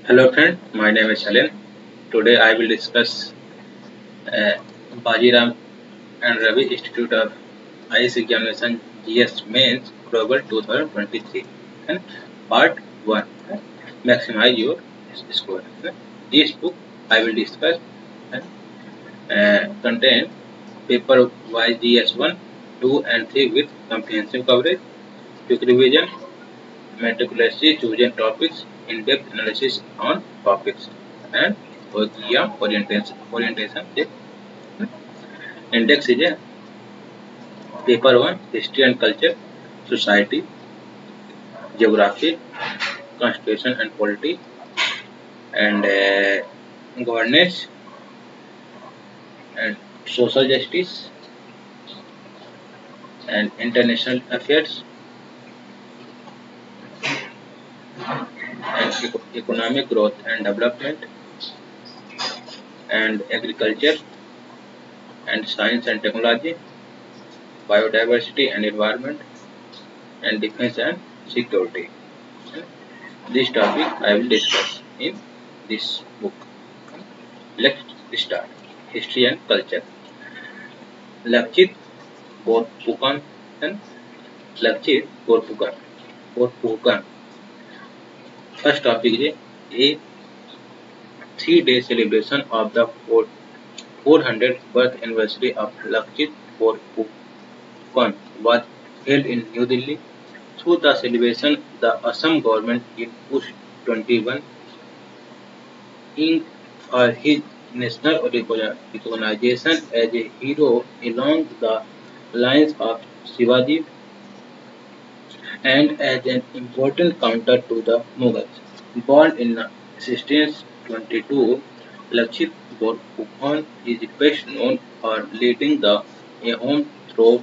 Hello friend, my name is Helen. Today I will discuss uh, Bajiram and Ravi Institute of IS Examination GS Mains Global 2023 and Part 1. Maximize your score. This book I will discuss contain paper wise GS1, 2 and 3 with comprehensive coverage, quick revision, meticulously chosen topics, in-depth analysis on topics, and orientation. Index is a paper one: history and culture, society, geography, constitution and polity, and governance and social justice and international affairs and economic growth and development and agriculture and science and technology, biodiversity and environment and defense and security. This topic I will discuss in this book. Let's start. History and culture. Lakshit Borphukan and Lakshit Borphukan. First topic is a 3-day celebration of the 400th birth anniversary of Lakshit Borphukan was held in New Delhi. Through the celebration, the Assam government in Push 21 Ing for his national recognition as a hero along the lines of Shivaji and as an important counter to the Mughals. Born in 1622, Lakshit Borphukan is best known for leading the Ahom troop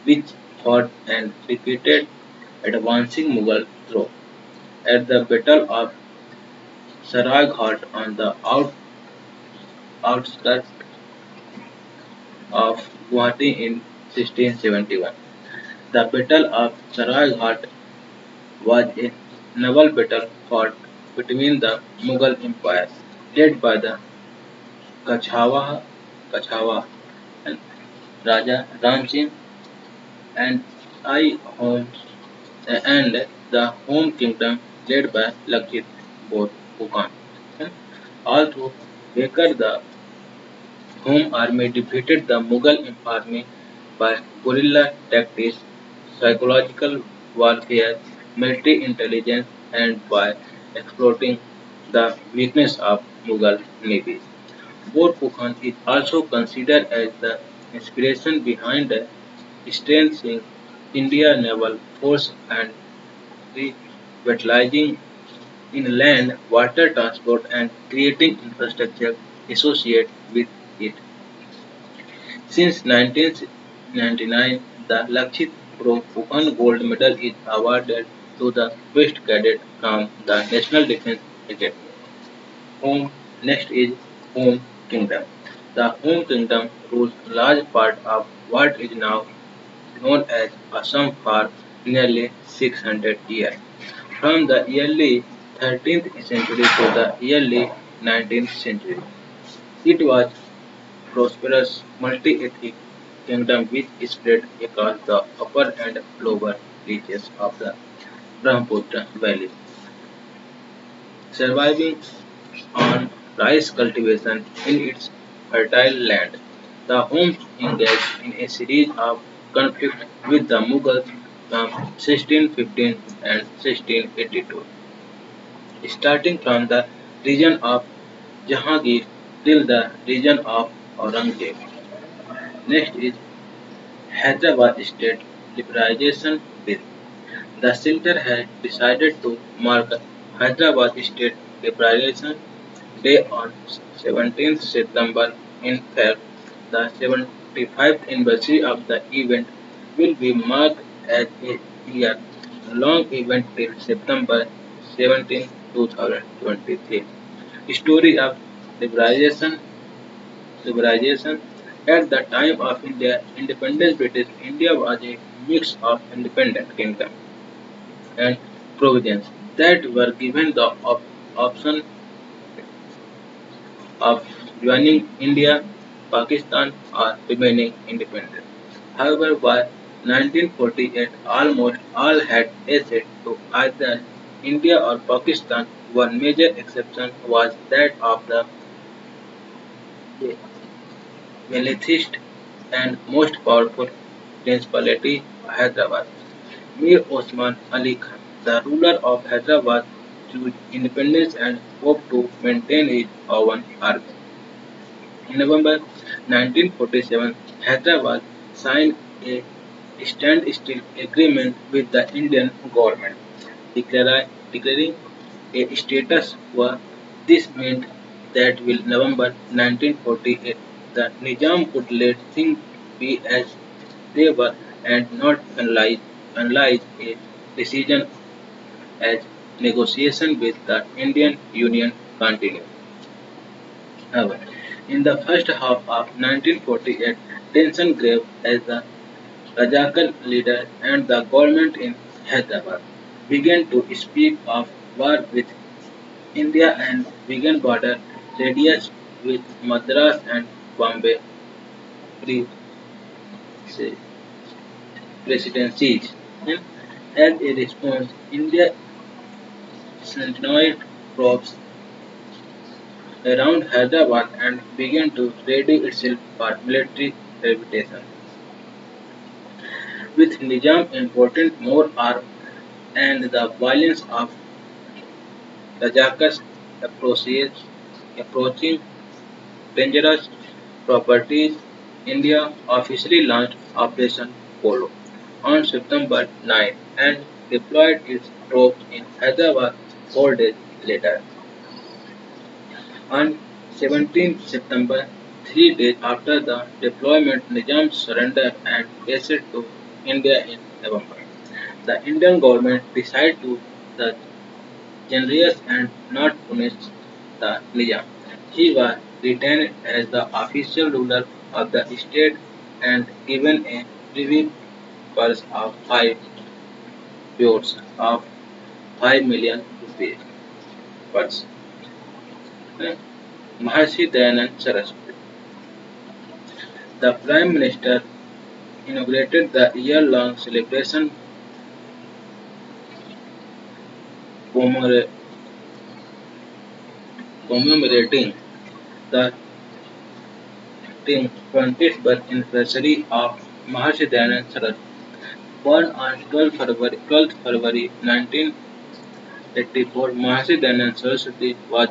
which fought and defeated advancing Mughal troops at the Battle of Saraighat on the outskirts of Guwahati in 1671. The Battle of Saraighat was a naval battle fought between the Mughal empires led by the Kachawa, Kachawa and Raja Ram Singh and I Home and the Home Kingdom led by Lakshit Borphukan. Although Baker the Home Army defeated the Mughal army by guerrilla tactics, psychological warfare, military intelligence, and by exploiting the weakness of Mughal navies. Borphukan is also considered as the inspiration behind the strengthening Indian naval force and revitalizing inland water transport and creating infrastructure associated with it. Since 1999, the Lakshit Borphukan Gold Medal is awarded to the best cadet from the National Defence Academy. Home Next is Home Kingdom. The Home Kingdom rules large part of what is now known as Assam for nearly 600 years. From the early 13th century to the early 19th century, it was prosperous multi-ethnic kingdom which spread across the upper and lower reaches of the Brahmaputra Valley, surviving on rice cultivation in its fertile land. The Huns engaged in a series of conflicts with the Mughals from 1615 and 1682, starting from the region of Jahangir till the region of Aurangzeb. Next is Hyderabad State Liberalization Bill. The Center has decided to mark Hyderabad State Liberalization Day on 17th September. In fact, the 75th anniversary of the event will be marked as a year-long event till September 17, 2023. Story of liberalization civilization. At the time of India independence, British India was a mix of independent kingdom and provinces that were given the option of joining India, Pakistan, or remaining independent. However, by 1948, almost all had access to either India or Pakistan. One major exception was that of the wealthiest and most powerful principality, Hyderabad. Mir Osman Ali Khan, the ruler of Hyderabad, chose independence and hoped to maintain his own army. In November 1947, Hyderabad signed a standstill agreement with the Indian government, declaring a status quo. This meant that with November 1948, the Nizam could let things be as they were and not finalize a decision as negotiation with the Indian Union continued. However, in the first half of 1948, tension grew as the Rajakal leader and the government in Hyderabad began to speak of war with India and began border radius with Madras and Bombay pre- presidencies. And as a response, India sent troops around Hyderabad and began to ready itself for military reputation. With Nizam important more arms and the violence of Rajakas approaches, approaching dangerous properties, India officially launched Operation Polo on September 9 and deployed its troops in Hyderabad 4 days later. On 17 September, 3 days after the deployment, Nizam surrendered and passed to India in November. The Indian government decided to the generous and not punish the Nizam. He was retained as the official ruler of the state and given a privy purse of 5 crores of 5 million rupees. Purse. Maharshi Dayanand Saraswati. The Prime Minister inaugurated the year-long celebration commemora- commemorating the 20th birth anniversary of Maharshi Dayanand Saraswati. Born on 12th February 1984, Maharshi Dayanand Saraswati was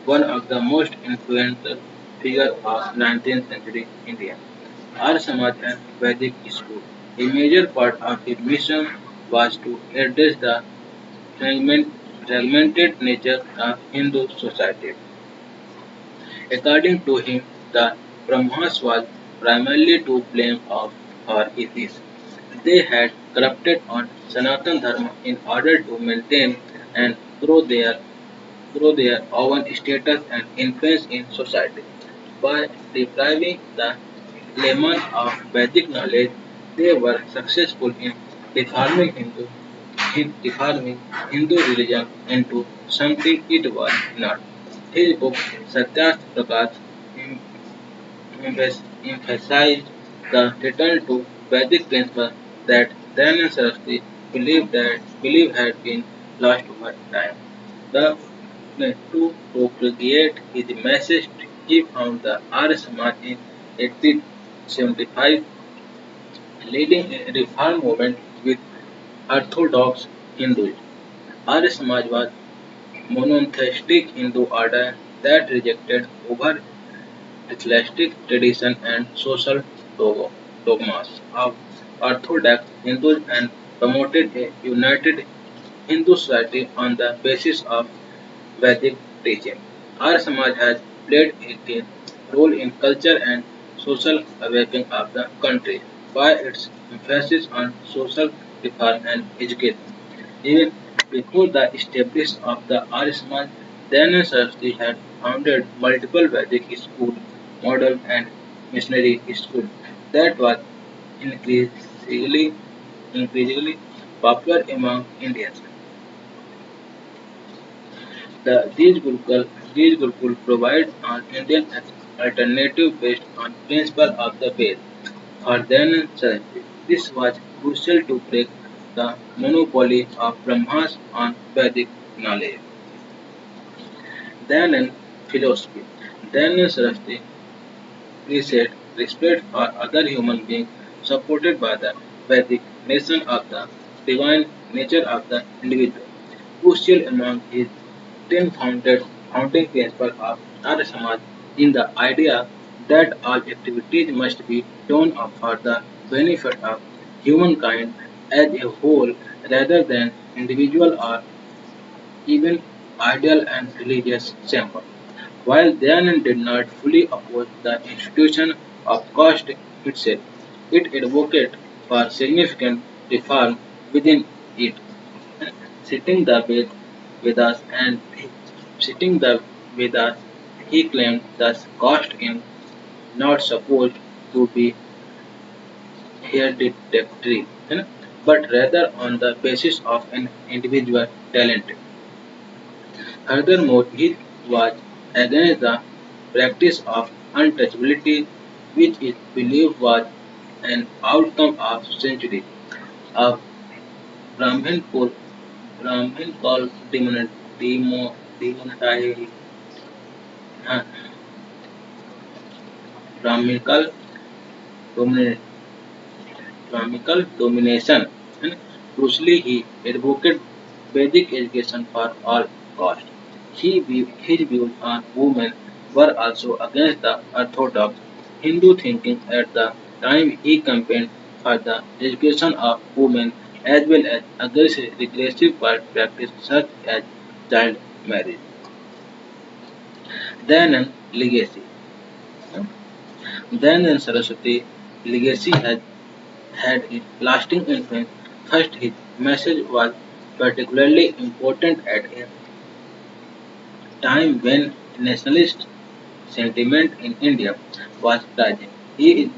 one of the most influential figures of 19th century India. Arya Samaj and Vedic school. A major part of his mission was to address the fragmented nature of Hindu society. According to him, the Brahmas was primarily to blame for atheists. They had corrupted on Sanatan Dharma in order to maintain and grow their own status and influence in society. By depriving the layman of Vedic knowledge, they were successful in reforming reforming Hindu religion into something it was not. His book Satyasth Prakash emphasized the return to Vedic principles that Dayanand Saraswati believed had been lost over time. To propagate his message, he found the Arya Samaj in 1875, leading a reform movement with Orthodox Hinduism. Arya Samaj was monotheistic Hindu order that rejected over ecclesiastic tradition and social dogmas of Orthodox Hindus and promoted a united Hindu society on the basis of Vedic teaching. Our Samaj has played a key role in culture and social awakening of the country by its emphasis on social reform and education. Even before the establishment of the Arya Samaj, Dayanand Saraswati had founded multiple Vedic schools, model and missionary schools that was increasingly, increasingly popular among Indians. These Gurukul provide an Indian alternative based on principle of the Ved. For then Saraswati, this was crucial to break the monopoly of Brahmas on Vedic knowledge. Then in philosophy, then Saraswati reset respect for other human beings supported by the Vedic nation of the divine nature of the individual. Crucial among his 10 founding principles of Arya Samaj in the idea that all activities must be done for the benefit of humankind as a whole rather than individual or even ideal and religious symbol. While Dayanand did not fully oppose the institution of caste itself, it advocated for significant reform within it. Citing the Vedas and citing the Vedas, he claimed that caste is not supposed to be hereditary, but rather on the basis of an individual talent. Furthermore, he was against the practice of untouchability, which is believed was an outcome of centuries of Brahmin, Brahmin called demonetization, Brahminical domination. Domination. And crucially, he advocated basic education for all cost. His views on women were also against the orthodox Hindu thinking at the time. He campaigned for the education of women as well as against regressive practice such as child marriage. Then legacy. Then Saraswati legacy has had a lasting influence. First, his message was particularly important at a time when nationalist sentiment in India was rising. He is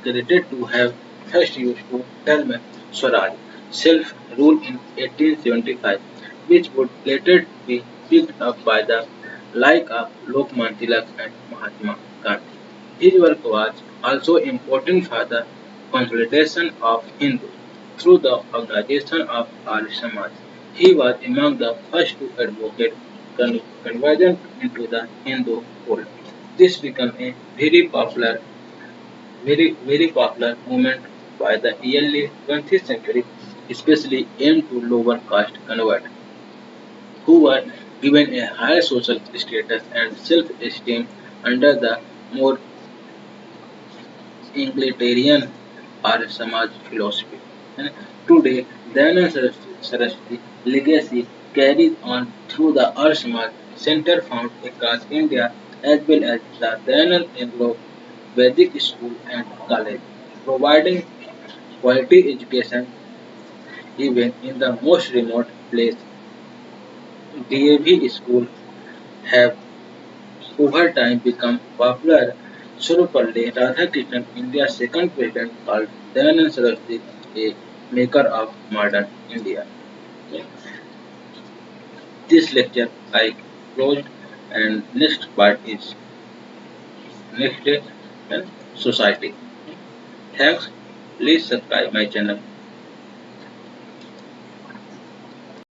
credited to have first used to term Swaraj, self-rule in 1875, which would later be picked up by the like of Lokman Tilak and Mahatma Gandhi. His work was also important for the consolidation of Hindus through the organization of Arya Samaj. He was among the first to advocate conversion into the Hindu fold. This became a very popular movement by the early 20th century, especially aimed to lower caste converts, who were given a higher social status and self-esteem under the more egalitarian or Samaj philosophy. And today, Dayanand Saraswati legacy carries on through the Arya Samaj Center found across India as well as the Dayanand Anglo Vedic School and College, providing quality education even in the most remote place. DAV school have over time become popular. Surupalli Radhakrishnan, India's second president, called Dayanand Saraswati a maker of modern India. Yeah. This lecture I closed, and next part is next day, society. Thanks. Please subscribe my channel.